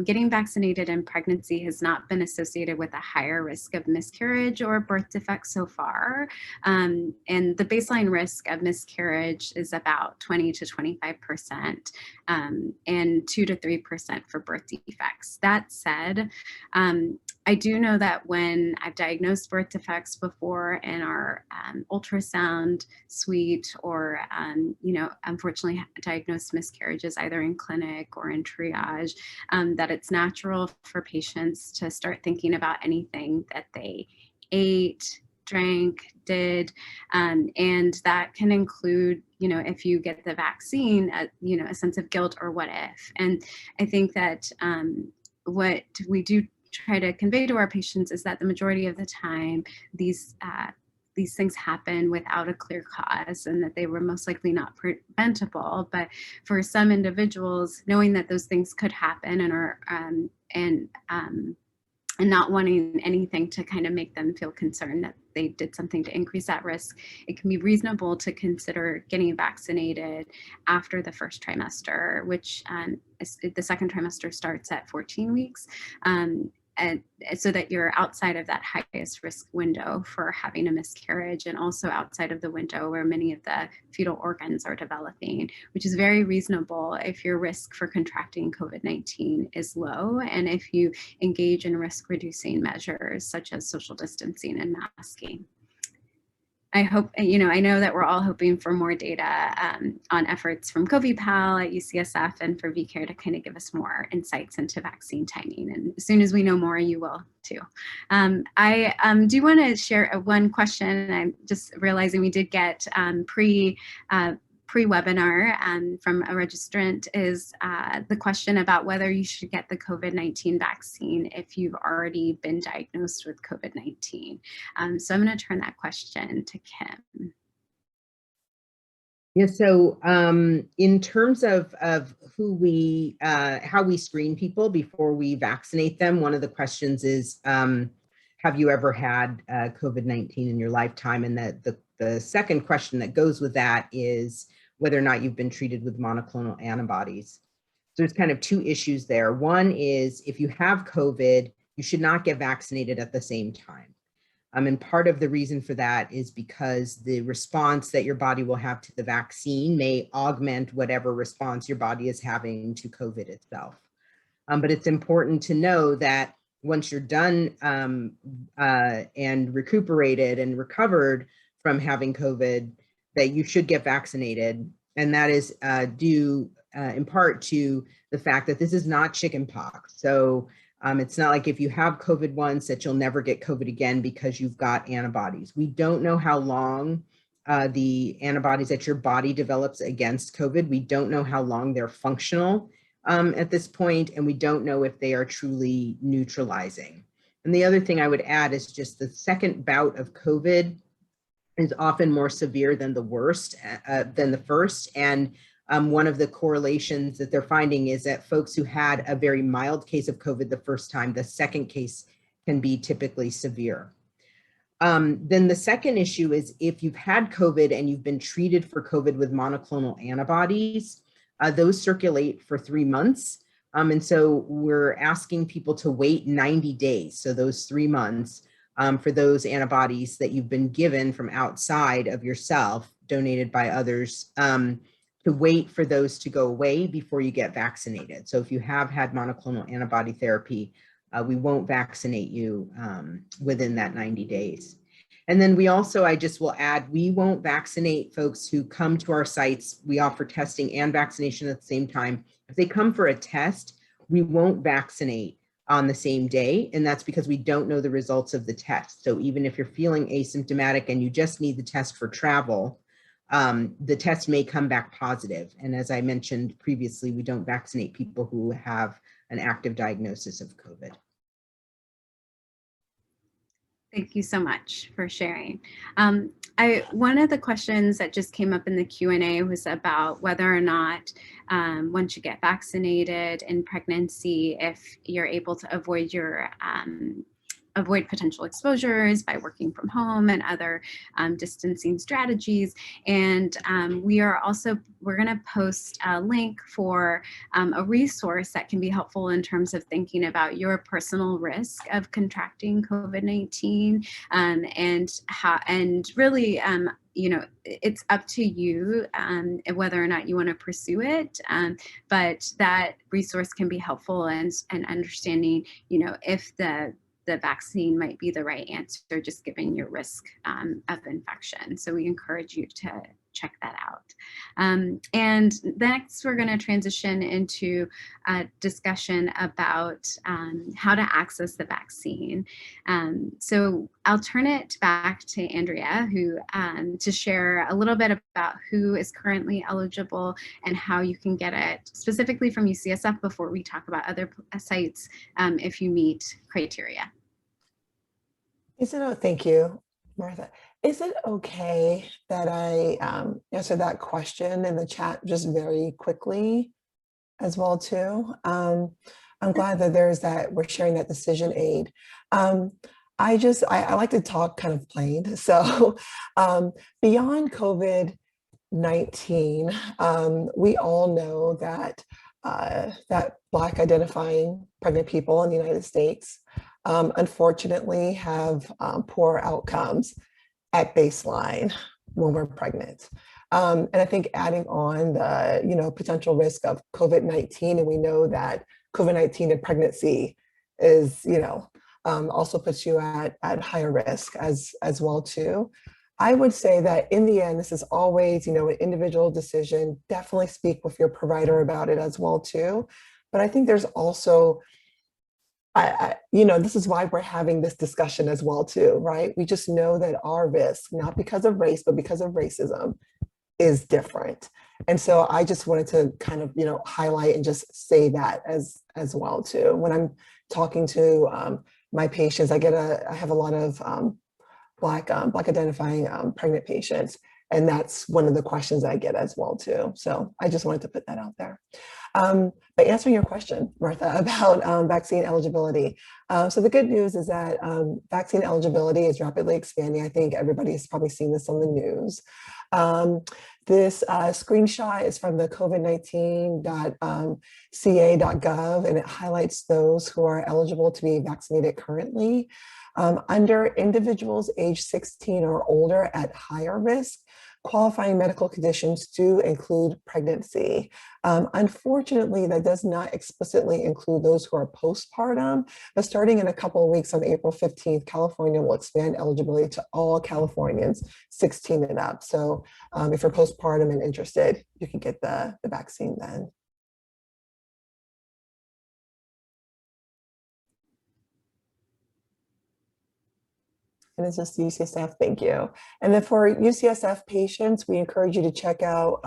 [SPEAKER 1] getting vaccinated in pregnancy has not been associated with a higher risk of miscarriage or birth defects so far. And the baseline risk of miscarriage is about 20 to 25%, and 2 to 3% for birth defects. That said, I do know that when I've diagnosed birth defects before in our ultrasound suite, or unfortunately diagnosed miscarriages either in clinic or in triage, that it's natural for patients to start thinking about anything that they ate, drank, did, and that can include, if you get the vaccine, a sense of guilt or what if. And I think that what we do try to convey to our patients is that the majority of the time these things happen without a clear cause, and that they were most likely not preventable. But for some individuals, knowing that those things could happen and are and not wanting anything to kind of make them feel concerned that they did something to increase that risk, it can be reasonable to consider getting vaccinated after the 1st trimester, which the 2nd trimester starts at 14 weeks. And so that you're outside of that highest risk window for having a miscarriage, and also outside of the window where many of the fetal organs are developing, which is very reasonable if your risk for contracting COVID-19 is low, and if you engage in risk reducing measures such as social distancing and masking. I hope, I know that we're all hoping for more data on efforts from COVID-PAL at UCSF and for VCare to kind of give us more insights into vaccine timing. And as soon as we know more, you will too. I do want to share one question. I'm just realizing we did get pre-webinar from a registrant, is the question about whether you should get the COVID-19 vaccine if you've already been diagnosed with COVID-19. So I'm going to turn that question to Kim.
[SPEAKER 4] Yeah, so in terms of who we, how we screen people before we vaccinate them, one of the questions is, have you ever had COVID-19 in your lifetime? And the second question that goes with that is whether or not you've been treated with monoclonal antibodies. So there's kind of 2 issues there. One is, if you have COVID, you should not get vaccinated at the same time. And part of the reason for that is because the response that your body will have to the vaccine may augment whatever response your body is having to COVID itself. But it's important to know that once you're done and recuperated and recovered from having COVID, that you should get vaccinated. And that is due in part to the fact that this is not chickenpox. So it's not like if you have COVID once that you'll never get COVID again because you've got antibodies. We don't know how long the antibodies that your body develops against COVID, we don't know how long they're functional at this point, and we don't know if they are truly neutralizing. And the other thing I would add is just the second bout of COVID is often more severe than the first. And one of the correlations that they're finding is that folks who had a very mild case of COVID the first time, the second case can be typically severe. Then the second issue is, if you've had COVID and you've been treated for COVID with monoclonal antibodies, those circulate for 3 months. And so we're asking people to wait 90 days, so those 3 months, for those antibodies that you've been given from outside of yourself, donated by others, to wait for those to go away before you get vaccinated. So if you have had monoclonal antibody therapy, we won't vaccinate you within that 90 days. And then we also, I just will add, we won't vaccinate folks who come to our sites. We offer testing and vaccination at the same time. If they come for a test, we won't vaccinate on the same day. And that's because we don't know the results of the test. So even if you're feeling asymptomatic and you just need the test for travel, the test may come back positive. And as I mentioned previously, we don't vaccinate people who have an active diagnosis of COVID.
[SPEAKER 1] Thank you so much for sharing. One of the questions that just came up in the Q&A was about whether or not once you get vaccinated in pregnancy, if you're able to avoid avoid potential exposures by working from home and other distancing strategies. And we're going to post a link for a resource that can be helpful in terms of thinking about your personal risk of contracting COVID-19 and really, you know, it's up to you whether or not you want to pursue it. But that resource can be helpful in understanding, you know, if the vaccine might be the right answer, just given your risk of infection. So we encourage you to check that out. And next, we're going to transition into a discussion about how to access the vaccine. So I'll turn it back to Andrea, who to share a little bit about who is currently eligible and how you can get it specifically from UCSF before we talk about other sites if you meet criteria.
[SPEAKER 3] Thank you, Martha. Is it okay that I answer that question in the chat just very quickly as well too? I'm glad that we're sharing that decision aid. I like to talk kind of plain. So beyond COVID-19, we all know that Black identifying pregnant people in the United States unfortunately have poor outcomes at baseline when we're pregnant. And I think adding on the potential risk of COVID-19, and we know that COVID-19 in pregnancy is also puts you at higher risk as well too. I would say that in the end, this is always an individual decision. Definitely speak with your provider about it as well too. But I think there's also this is why we're having this discussion as well too, right? We just know that our risk, not because of race, but because of racism, is different. And so I just wanted to kind of, highlight and just say that as well too. When I'm talking to my patients, I have a lot of Black identifying pregnant patients. And that's one of the questions I get as well too. So I just wanted to put that out there. But answering your question, Martha, about vaccine eligibility. So the good news is that vaccine eligibility is rapidly expanding. I think everybody's probably seen this on the news. This screenshot is from the covid19.ca.gov, and it highlights those who are eligible to be vaccinated currently. Under individuals age 16 or older at higher risk, qualifying medical conditions do include pregnancy. Unfortunately, that does not explicitly include those who are postpartum, but starting in a couple of weeks on April 15th, California will expand eligibility to all Californians 16 and up. So if you're postpartum and interested, you can get the vaccine then. And it's just UCSF, thank you. And then for UCSF patients, we encourage you to check out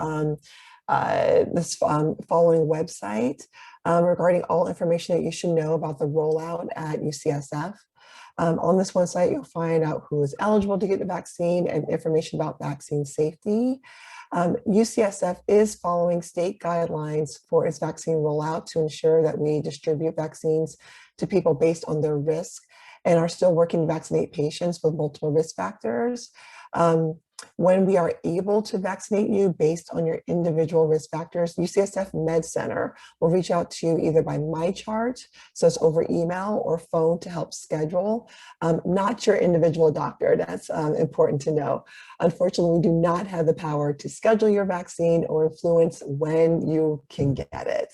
[SPEAKER 3] this following website regarding all information that you should know about the rollout at UCSF. On this website, you'll find out who is eligible to get the vaccine and information about vaccine safety. UCSF is following state guidelines for its vaccine rollout to ensure that we distribute vaccines to people based on their risk, and are still working to vaccinate patients with multiple risk factors. When we are able to vaccinate you based on your individual risk factors, UCSF Med Center will reach out to you either by MyChart, so it's over email or phone to help schedule, not your individual doctor. That's important to know. Unfortunately, we do not have the power to schedule your vaccine or influence when you can get it.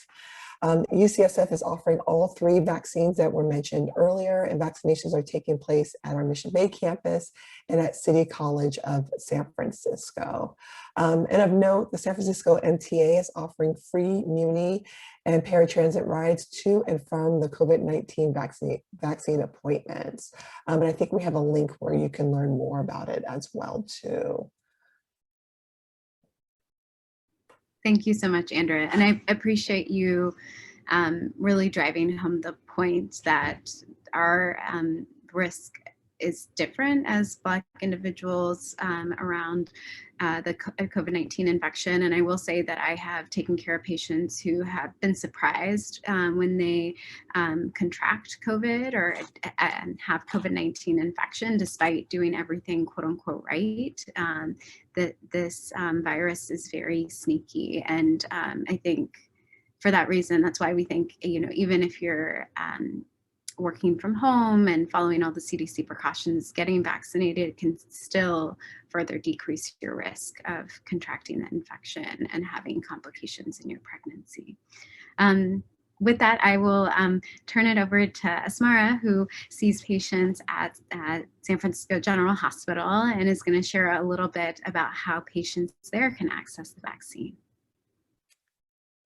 [SPEAKER 3] UCSF is offering all 3 vaccines that were mentioned earlier, and vaccinations are taking place at our Mission Bay campus and at City College of San Francisco. And of note, the San Francisco MTA is offering free Muni and paratransit rides to and from the COVID-19 vaccine appointments. And I think we have a link where you can learn more about it as well too.
[SPEAKER 1] Thank you so much, Andrea. And I appreciate you really driving home the point that our risk is different as Black individuals around the COVID-19 infection. And I will say that I have taken care of patients who have been surprised when they contract COVID or have COVID-19 infection, despite doing everything quote unquote right. That this virus is very sneaky. And I think for that reason, that's why we think, even if you're working from home and following all the CDC precautions, getting vaccinated can still further decrease your risk of contracting the infection and having complications in your pregnancy. With that, I will turn it over to Asmara, who sees patients at San Francisco General Hospital and is going to share a little bit about how patients there can access the vaccine.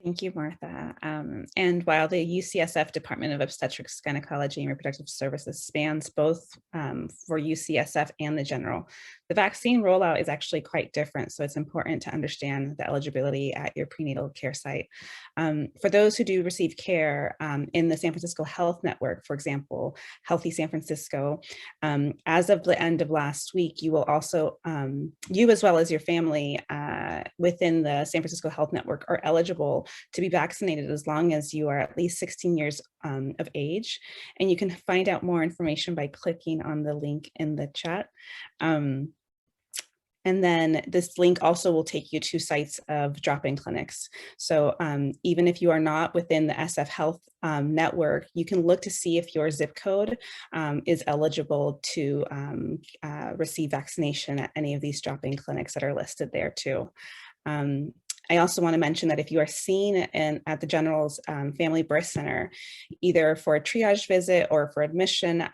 [SPEAKER 5] Thank you, Martha. And while the UCSF Department of Obstetrics, Gynecology, and Reproductive Services spans both for UCSF and the General, the vaccine rollout is actually quite different. So it's important to understand the eligibility at your prenatal care site. For those who do receive care in the San Francisco Health Network, for example, Healthy San Francisco, as of the end of last week, you will also, you as well as your family within the San Francisco Health Network are eligible to be vaccinated as long as you are at least 16 years of age. And you can find out more information by clicking on the link in the chat. And then this link also will take you to sites of drop-in clinics. So even if you are not within the SF Health network, you can look to see if your zip code is eligible to receive vaccination at any of these drop-in clinics that are listed there too. I also want to mention that if you are seen at the General's Family Birth Center, either for a triage visit or for admission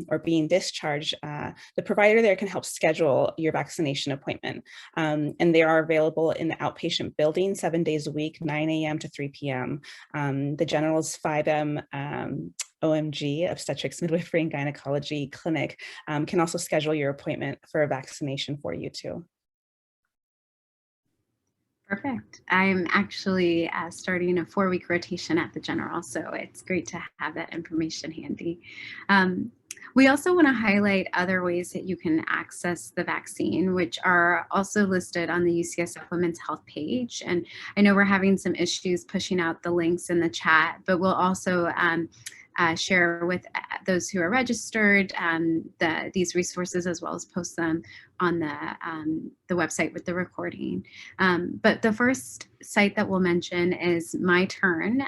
[SPEAKER 5] or being discharged, the provider there can help schedule your vaccination appointment. And they are available in the outpatient building 7 days a week, 9 a.m. to 3 p.m. The General's 5M OMG, Obstetrics, Midwifery, and Gynecology Clinic can also schedule your appointment for a vaccination for you too.
[SPEAKER 1] Perfect. I'm actually starting a 4-week rotation at the General, so it's great to have that information handy. We also want to highlight other ways that you can access the vaccine, which are also listed on the UCSF Women's Health page. And I know we're having some issues pushing out the links in the chat, but we'll also share with those who are registered these resources, as well as post them on the website with the recording. But the first site that we'll mention is MyTurn,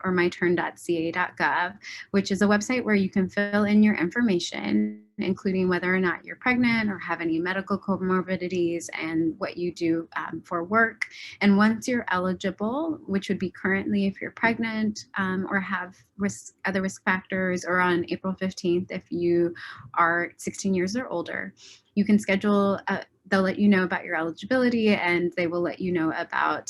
[SPEAKER 1] or myturn.ca.gov, which is a website where you can fill in your information, including whether or not you're pregnant or have any medical comorbidities and what you do for work. And once you're eligible, which would be currently if you're pregnant or have other risk factors, or on April 15th if you are 16 years or older, you can schedule, they'll let you know about your eligibility, and they will let you know about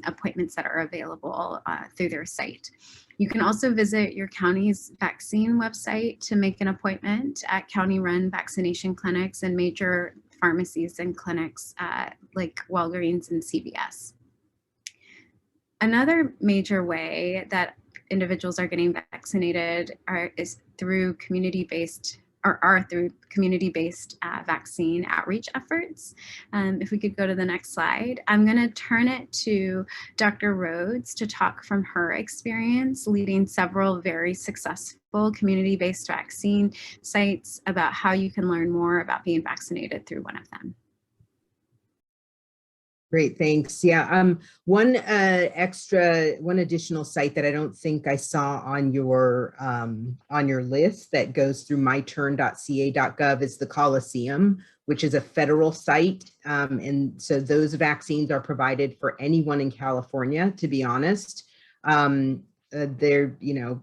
[SPEAKER 1] appointments that are available through their site. You can also visit your county's vaccine website to make an appointment at county-run vaccination clinics and major pharmacies and clinics like Walgreens and CVS. Another major way that individuals are getting vaccinated is through community-based vaccine outreach efforts. If we could go to the next slide, I'm going to turn it to Dr. Rhoads to talk from her experience leading several very successful community-based vaccine sites about how you can learn more about being vaccinated through one of them.
[SPEAKER 4] Great, thanks. Yeah, one additional site that I don't think I saw on your list that goes through myturn.ca.gov is the Coliseum, which is a federal site, and so those vaccines are provided for anyone in California. To be honest, the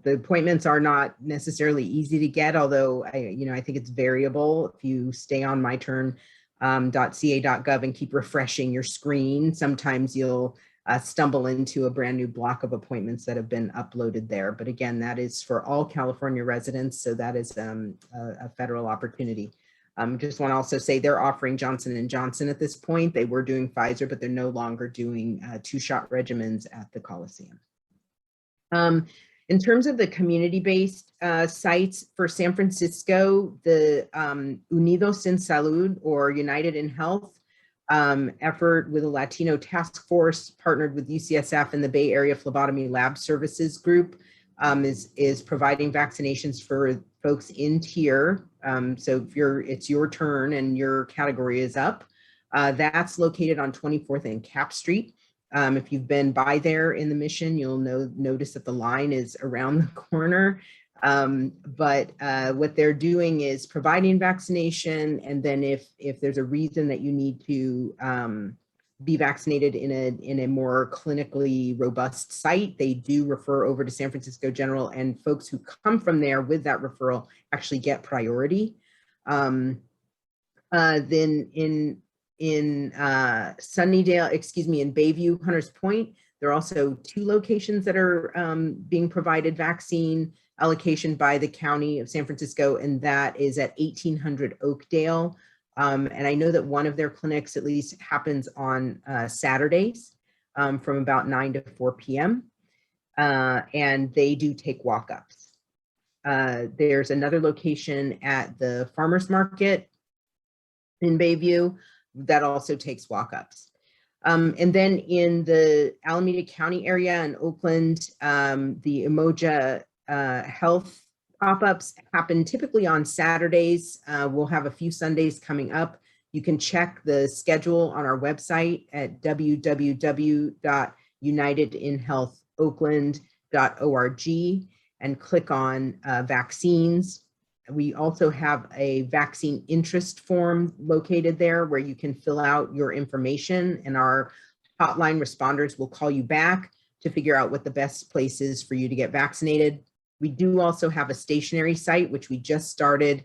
[SPEAKER 4] appointments are not necessarily easy to get, although I think it's variable. If you stay on myturn.ca.gov and keep refreshing your screen, sometimes you'll stumble into a brand new block of appointments that have been uploaded there. But again, that is for all California residents, so that is a federal opportunity. Just want to also say they're offering Johnson & Johnson at this point. They were doing Pfizer, but they're no longer doing 2-shot regimens at the Coliseum. In terms of the community-based sites for San Francisco, the Unidos en Salud, or United in Health, effort with a Latino task force partnered with UCSF and the Bay Area Phlebotomy Lab Services Group, is providing vaccinations for folks in tier. So if it's your turn and your category is up, that's located on 24th and Cap Street. If you've been by there in the Mission, you'll notice that the line is around the corner. But what they're doing is providing vaccination, and then if there's a reason that you need to be vaccinated in a more clinically robust site, they do refer over to San Francisco General, and folks who come from there with that referral actually get priority. Then in Sunnydale, in Bayview, Hunters Point, there are also 2 locations that are being provided vaccine allocation by the County of San Francisco, and that is at 1800 Oakdale. And I know that one of their clinics at least happens on Saturdays from about 9 to 4 p.m. And they do take walk-ups. There's another location at the Farmers Market in Bayview that also takes walk-ups. And then in the Alameda County area in Oakland, the Umoja Health pop-ups happen typically on Saturdays. We'll have a few Sundays coming up. You can check the schedule on our website at www.unitedinhealthoakland.org and click on vaccines. We also have a vaccine interest form located there where you can fill out your information, and our hotline responders will call you back to figure out what the best place is for you to get vaccinated. We do also have a stationary site, which we just started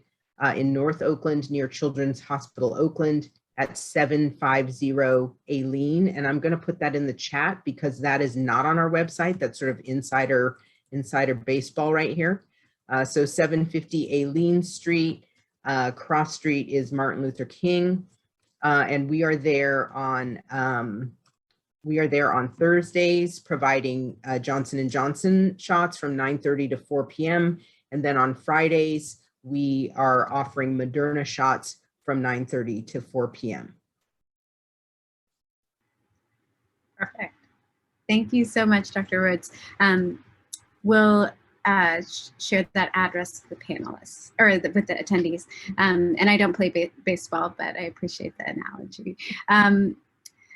[SPEAKER 4] in North Oakland near Children's Hospital Oakland at 750 Aileen. And I'm going to put that in the chat because that is not on our website. That's sort of insider baseball right here. So 750 Aileen Street, cross street is Martin Luther King, and we are there on Thursdays providing Johnson & Johnson shots from 9:30 to 4 p.m. And then on Fridays, we are offering Moderna shots from 9:30 to 4 p.m.
[SPEAKER 1] Perfect. Thank you so much, Dr. Rhoads. We'll share that address with the panelists or with the attendees. And I don't play baseball, but I appreciate the analogy.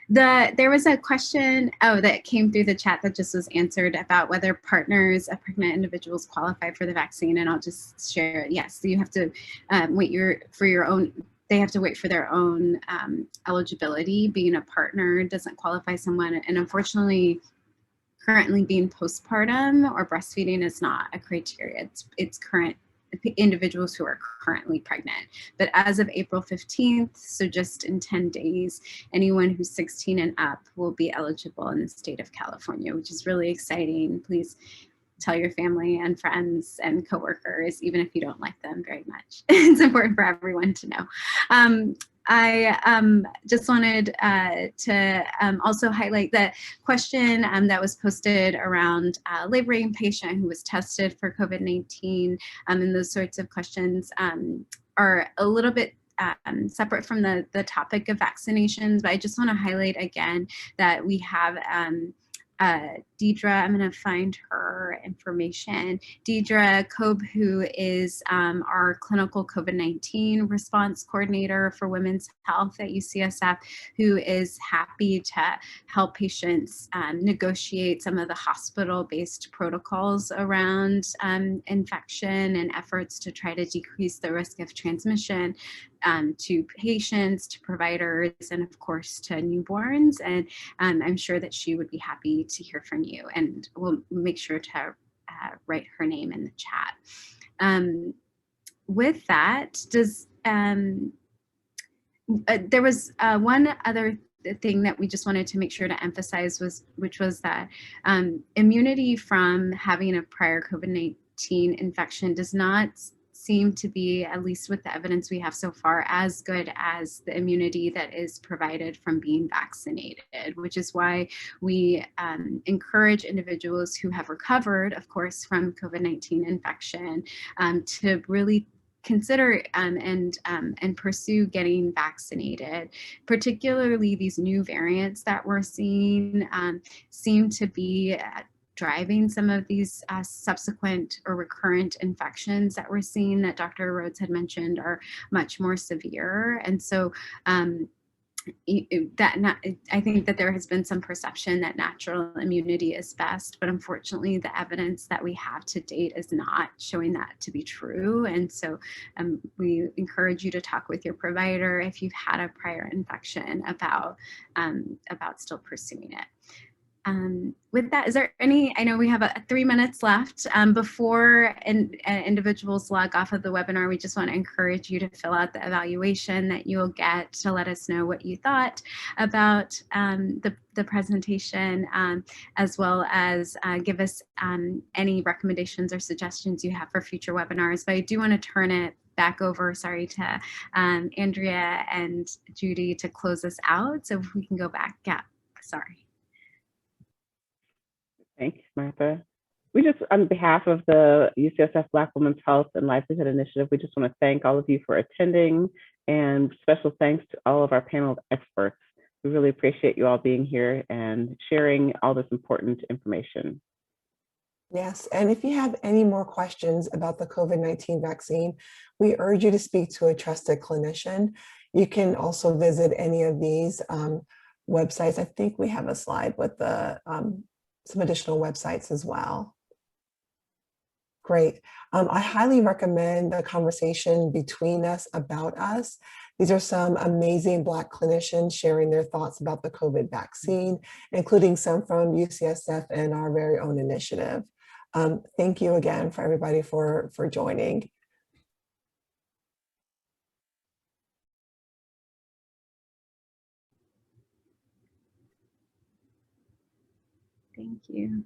[SPEAKER 1] There was a question that came through the chat that just was answered about whether partners of pregnant individuals qualify for the vaccine, and I'll just share it. Yes, so you have to they have to wait for their own eligibility. Being a partner doesn't qualify someone, and unfortunately, currently being postpartum or breastfeeding is not a criteria. It's current individuals who are currently pregnant. But as of April 15th, so just in 10 days, anyone who's 16 and up will be eligible in the state of California, which is really exciting. Please tell your family and friends and coworkers, even if you don't like them very much. It's important for everyone to know. I just wanted to also highlight the question that was posted around a laboring patient who was tested for COVID-19, and those sorts of questions are a little bit separate from the topic of vaccinations, but I just want to highlight again that we have Deidre, I'm going to find her information. Deidre Kobe, who is our clinical COVID-19 response coordinator for women's health at UCSF, who is happy to help patients negotiate some of the hospital-based protocols around infection and efforts to try to decrease the risk of transmission to patients, to providers, and of course to newborns. And I'm sure that she would be happy to hear from you, and we'll make sure to write her name in the chat. With that, there was one other thing that we just wanted to make sure to emphasize, which was that immunity from having a prior COVID-19 infection does not seem to be, at least with the evidence we have so far, as good as the immunity that is provided from being vaccinated, which is why we encourage individuals who have recovered, of course, from COVID-19 infection to really consider and pursue getting vaccinated. Particularly these new variants that we're seeing seem to be driving some of these subsequent or recurrent infections that we're seeing that Dr. Rhoads had mentioned are much more severe. And so I think that there has been some perception that natural immunity is best, but unfortunately the evidence that we have to date is not showing that to be true. And so we encourage you to talk with your provider if you've had a prior infection about still pursuing it. With that, is there any, I know we have 3 minutes left before individuals log off of the webinar. We just want to encourage you to fill out the evaluation that you will get to let us know what you thought about the presentation, as well as give us any recommendations or suggestions you have for future webinars. But I do want to turn it back over, sorry, to Andrea and Judy to close us out. So if we can go back, yeah, sorry.
[SPEAKER 2] Thanks, Martha. We just, on behalf of the UCSF Black Women's Health and Livelihood Initiative, we just want to thank all of you for attending, and special thanks to all of our panel of experts. We really appreciate you all being here and sharing all this important information.
[SPEAKER 3] Yes, and if you have any more questions about the COVID-19 vaccine, we urge you to speak to a trusted clinician. You can also visit any of these websites. I think we have a slide with the some additional websites as well. Great. I highly recommend the conversation between us about us. These are some amazing Black clinicians sharing their thoughts about the COVID vaccine, including some from UCSF and our very own initiative. Thank you again for everybody for joining.
[SPEAKER 1] Thank you.